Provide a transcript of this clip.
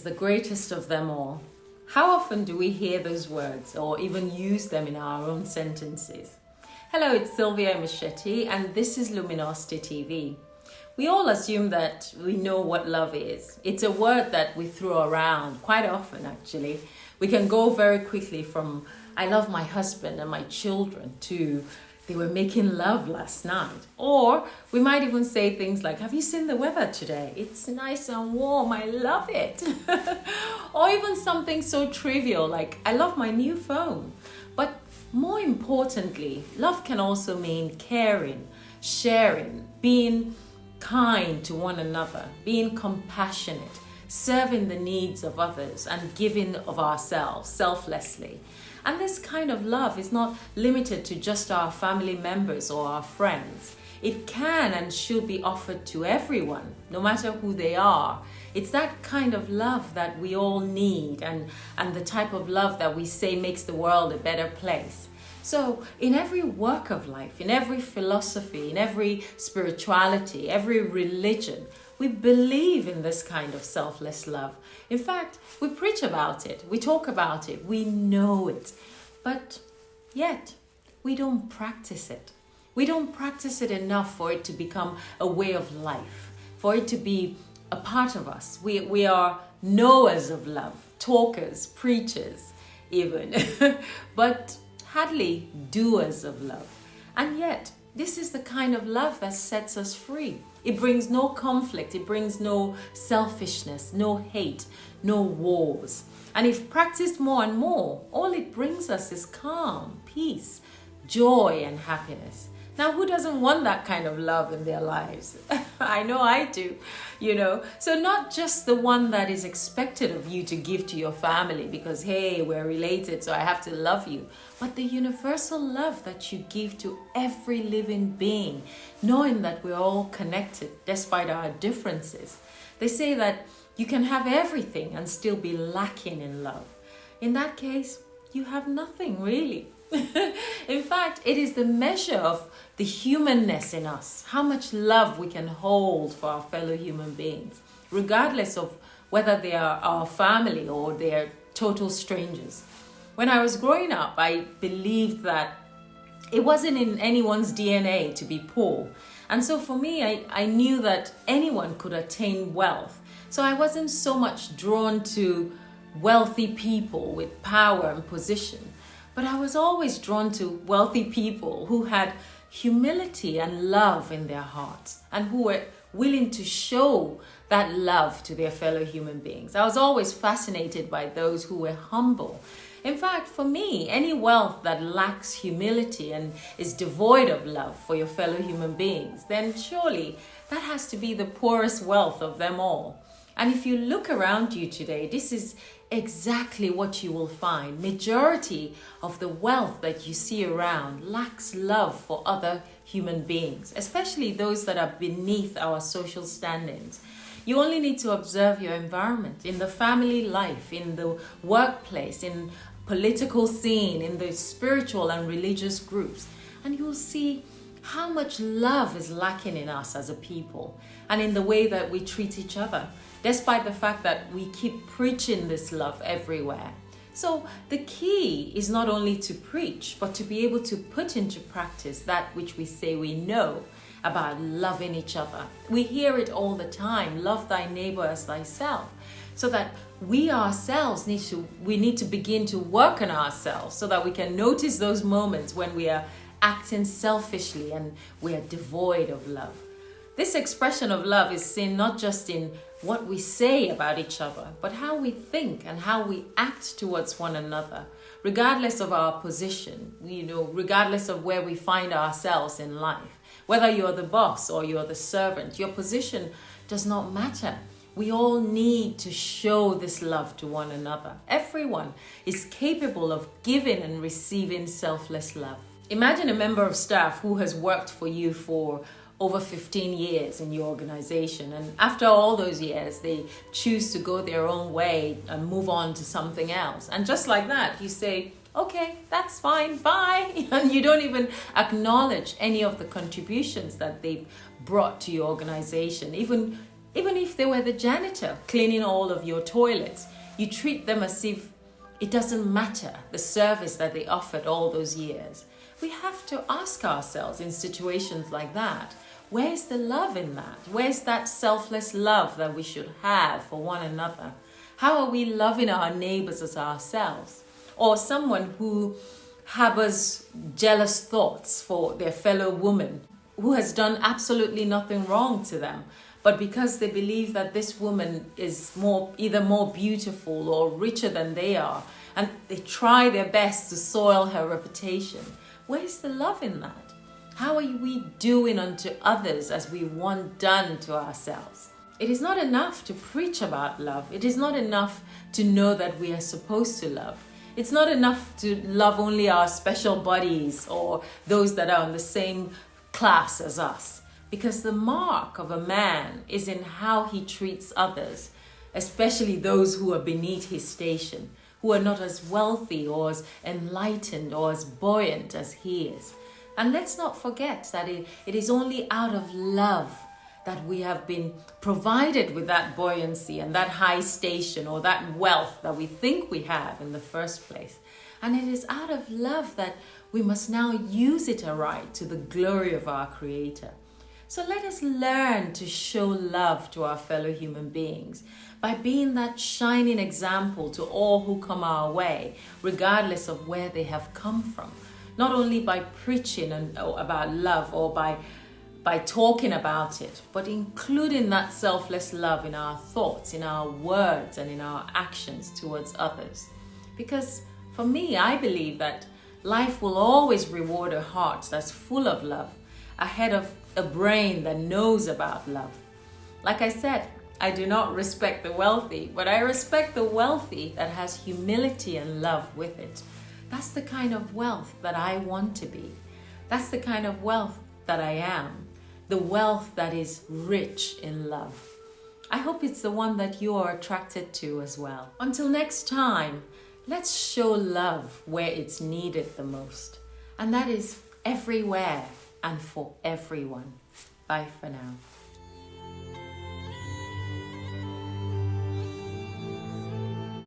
the greatest of them all. How often do we hear those words or even use them in our own sentences? Hello, it's Sylvia Michetti, and this is Luminosity TV. We all assume that we know what love is. It's a word that we throw around quite often, actually. We can go very quickly from I love my husband and my children to they were making love last night. Or we might even say things like, have you seen the weather today? It's nice and warm. I love it. Or even something so trivial like, I love my new phone. But more importantly, love can also mean caring, sharing, being kind to one another, being compassionate, serving the needs of others, and giving of ourselves selflessly. And this kind of love is not limited to just our family members or our friends. It can and should be offered to everyone, no matter who they are. It's that kind of love that we all need and the type of love that we say makes the world a better place. So in every work of life, in every philosophy, in every spirituality, every religion, we believe in this kind of selfless love. In fact, we preach about it, we talk about it, we know it, but yet we don't practice it. We don't practice it enough for it to become a way of life, for it to be a part of us. We are knowers of love, talkers, preachers even, but hardly doers of love. And yet, this is the kind of love that sets us free. It brings no conflict, it brings no selfishness, no hate, no wars. And if practiced more and more, all it brings us is calm, peace, joy, and happiness. Now, who doesn't want that kind of love in their lives? I know I do, So not just the one that is expected of you to give to your family because, hey, we're related, so I have to love you. But the universal love that you give to every living being, knowing that we're all connected despite our differences. They say that you can have everything and still be lacking in love. In that case, you have nothing really. In fact, it is the measure of the humanness in us, how much love we can hold for our fellow human beings, regardless of whether they are our family or they are total strangers. When I was growing up, I believed that it wasn't in anyone's DNA to be poor. And so for me, I knew that anyone could attain wealth. So I wasn't so much drawn to wealthy people with power and position. But I was always drawn to wealthy people who had humility and love in their hearts and who were willing to show that love to their fellow human beings. I was always fascinated by those who were humble. In fact, for me, any wealth that lacks humility and is devoid of love for your fellow human beings, then surely that has to be the poorest wealth of them all. And if you look around you today, this is exactly what you will find. Majority of the wealth that you see around lacks love for other human beings, especially those that are beneath our social standings. You only need to observe your environment, in the family life, in the workplace, in political scene, in the spiritual and religious groups, and you will see how much love is lacking in us as a people and in the way that we treat each other, despite the fact that we keep preaching this love everywhere. So the key is not only to preach, but to be able to put into practice that which we say we know about loving each other. We hear it all the time, love thy neighbor as thyself, so that we ourselves need to begin to work on ourselves so that we can notice those moments when we are acting selfishly and we are devoid of love. This expression of love is seen not just in what we say about each other, but how we think and how we act towards one another, regardless of our position, regardless of where we find ourselves in life. Whether you're the boss or you're the servant, your position does not matter. We all need to show this love to one another. Everyone is capable of giving and receiving selfless love. Imagine a member of staff who has worked for you for over 15 years in your organization, and after all those years they choose to go their own way and move on to something else, and just like that you say, okay, that's fine, bye, and you don't even acknowledge any of the contributions that they've brought to your organization, even Even if they were the janitor cleaning all of your toilets, you treat them as if it doesn't matter the service that they offered all those years. We have to ask ourselves in situations like that, where's the love in that? Where's that selfless love that we should have for one another? How are we loving our neighbors as ourselves? Or someone who harbors jealous thoughts for their fellow woman who has done absolutely nothing wrong to them, but because they believe that this woman is either more beautiful or richer than they are, and they try their best to soil her reputation. Where's the love in that? How are we doing unto others as we want done to ourselves? It is not enough to preach about love. It is not enough to know that we are supposed to love. It's not enough to love only our special buddies or those that are in the same class as us. Because the mark of a man is in how he treats others, especially those who are beneath his station, who are not as wealthy or as enlightened or as buoyant as he is. And let's not forget that it is only out of love that we have been provided with that buoyancy and that high station or that wealth that we think we have in the first place. And it is out of love that we must now use it aright to the glory of our Creator. So let us learn to show love to our fellow human beings by being that shining example to all who come our way, regardless of where they have come from. Not only by preaching about love or by talking about it, but including that selfless love in our thoughts, in our words, and in our actions towards others. Because for me, I believe that life will always reward a heart that's full of love ahead of a brain that knows about love. Like I said, I do not respect the wealthy, but I respect the wealthy that has humility and love with it. That's the kind of wealth that I want to be. That's the kind of wealth that I am. The wealth that is rich in love. I hope it's the one that you are attracted to as well. Until next time, let's show love where it's needed the most. And that is everywhere and for everyone. Bye for now.